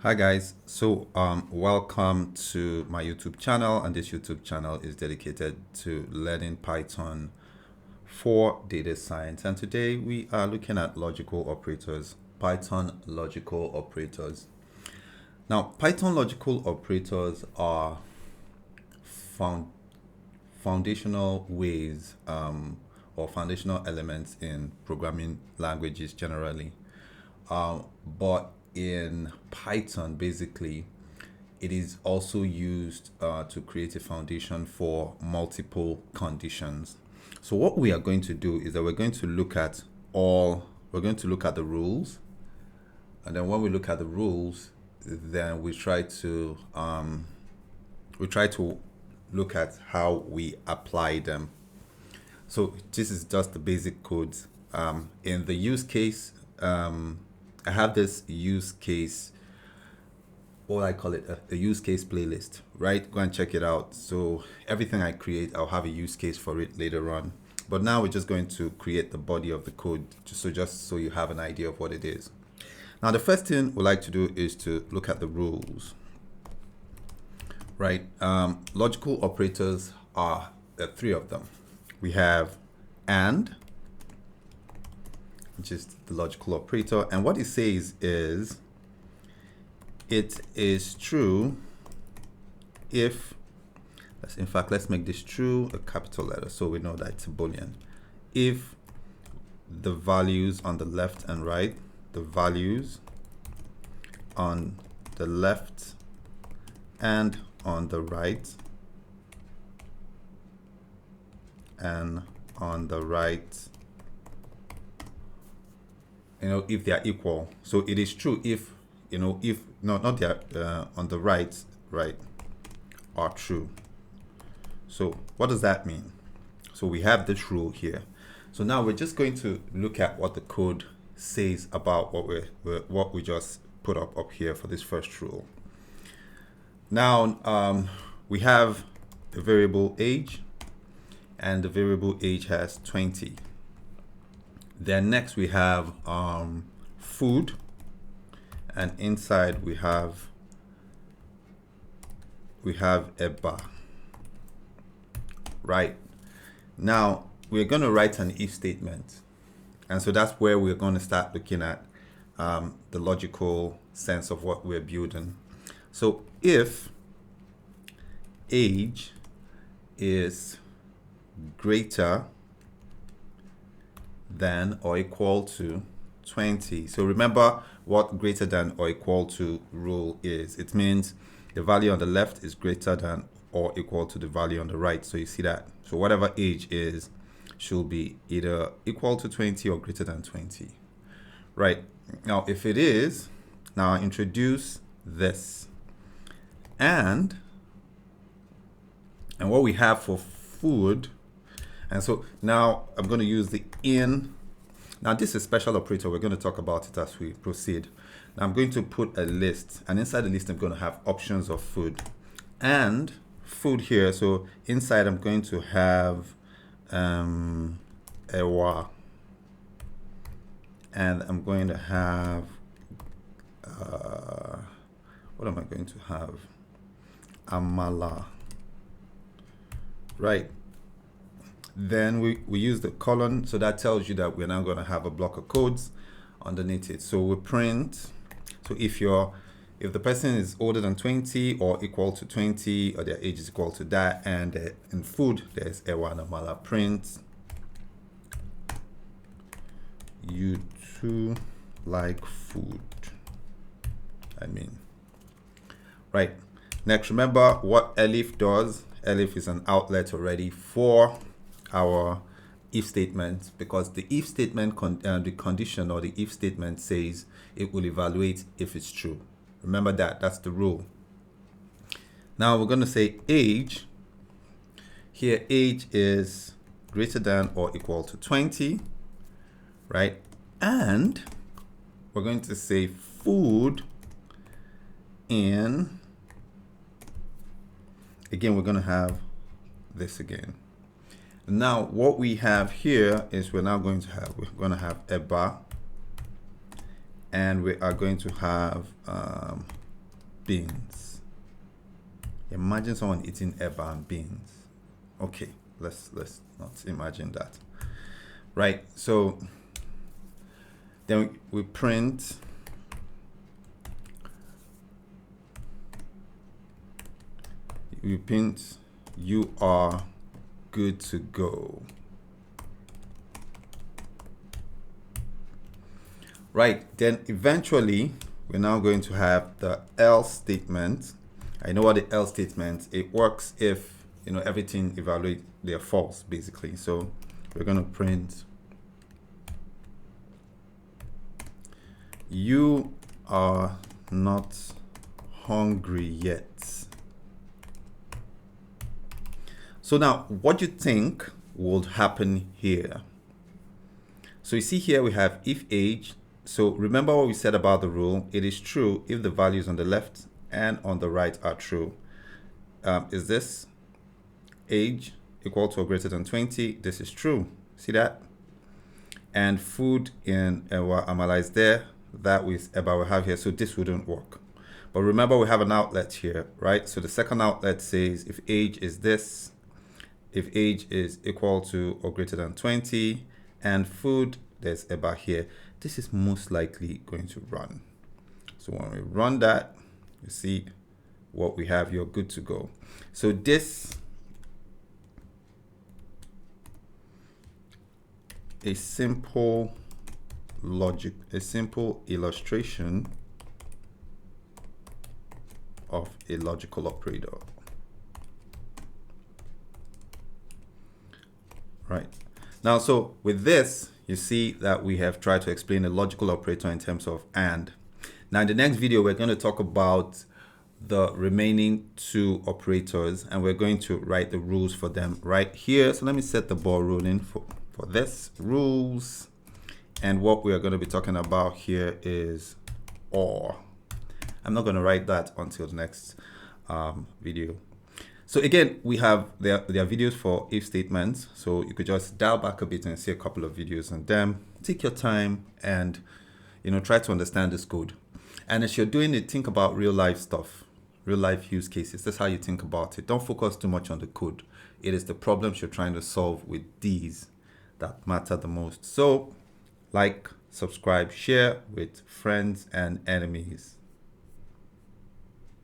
Hi guys, welcome to my YouTube channel, and this YouTube channel is dedicated to learning Python for data science. And today we are looking at logical operators, Python logical operators. Now, Python logical operators are found foundational ways or foundational elements in programming languages generally. But in Python, basically, it is also used to create a foundation for multiple conditions. So what we are going to do is that we're going to look at the rules, and then when we look at the rules, then we try to look at how we apply them. So this is just the basic codes. In the use case, I have this use case, what I call it, a use case playlist, right? Go and check it out. So everything I create, I'll have a use case for it later on. But now we're just going to create the body of the code, just so you have an idea of what it is. Now, the first thing we like to do is to look at the rules, right? Logical operators are three of them. We have AND, which is the logical operator, and what it says is it is true if, let's make this true a capital letter so we know that it's a Boolean. If the values on the left and right, the values on the left and on the right and on the right, if they are equal. So it is true if, not they are on the right are true. So what does that mean? So we have this rule here. So now we're just going to look at what the code says about what we just put up here for this first rule. Now we have a variable age, and the variable age has 20. Then next we have food, and inside we have a bar. Right, now we're going to write an if statement, and so that's where we're going to start looking at the logical sense of what we're building. So if age is greater than or equal to 20. So remember what greater than or equal to rule is. It means the value on the left is greater than or equal to the value on the right. So you see that. So whatever age is should be either equal to 20 or greater than 20. Right. Now if it is, now I introduce this. And what we have for food, and so now I'm going to use the in. Now this is a special operator. We're going to talk about it as we proceed. Now I'm going to put a list, and inside the list I'm going to have options of food and food here. So inside I'm going to have ewa, and I'm going to have what am I going to have? Amala. Right. Then we use the colon, so that tells you that we're now going to have a block of codes underneath it. So we print. So if the person is older than 20 or equal to 20, or their age is equal to that, and in food there's ewa namala, print you too like food. Right. Next, remember what elif does. Elif is an outlet already for our if statement, because the if statement the condition or the if statement says it will evaluate if it's true. Remember that's the rule. Now we're going to say age. Here age is greater than or equal to 20, right? And we're going to say food in, again we're going to have this again. Now what we have here is we're going to have a bar, and we are going to have beans. Imagine someone eating eba and beans. Okay, let's not imagine that. Right, so then we print you are good to go. Right, then eventually we're now going to have the else statement. I know what the else statement, it works if everything evaluate they're false basically. So we're going to print you are not hungry yet. So now what do you think would happen here? So you see here we have if age. So remember what we said about the rule. It is true if the values on the left and on the right are true. Is this age equal to or greater than 20? This is true. See that? And food in Amala there. That with Eba we have here. So this wouldn't work. But remember we have an outlet here, right? So the second outlet says if age is this, if age is equal to or greater than 20, and food, there's Eba here, this is most likely going to run. So when we run that, you see what we have, you're good to go. So this a simple illustration of a logical operator. Right. Now, so with this, you see that we have tried to explain a logical operator in terms of and. Now, in the next video, we're going to talk about the remaining two operators, and we're going to write the rules for them right here. So let me set the ball rolling for this rules. And what we are going to be talking about here is or. I'm not going to write that until the next video. So again, we have there are videos for if statements. So you could just dial back a bit and see a couple of videos on them. Take your time and try to understand this code. And as you're doing it, think about real life stuff, real life use cases. That's how you think about it. Don't focus too much on the code. It is the problems you're trying to solve with these that matter the most. So like, subscribe, share with friends and enemies.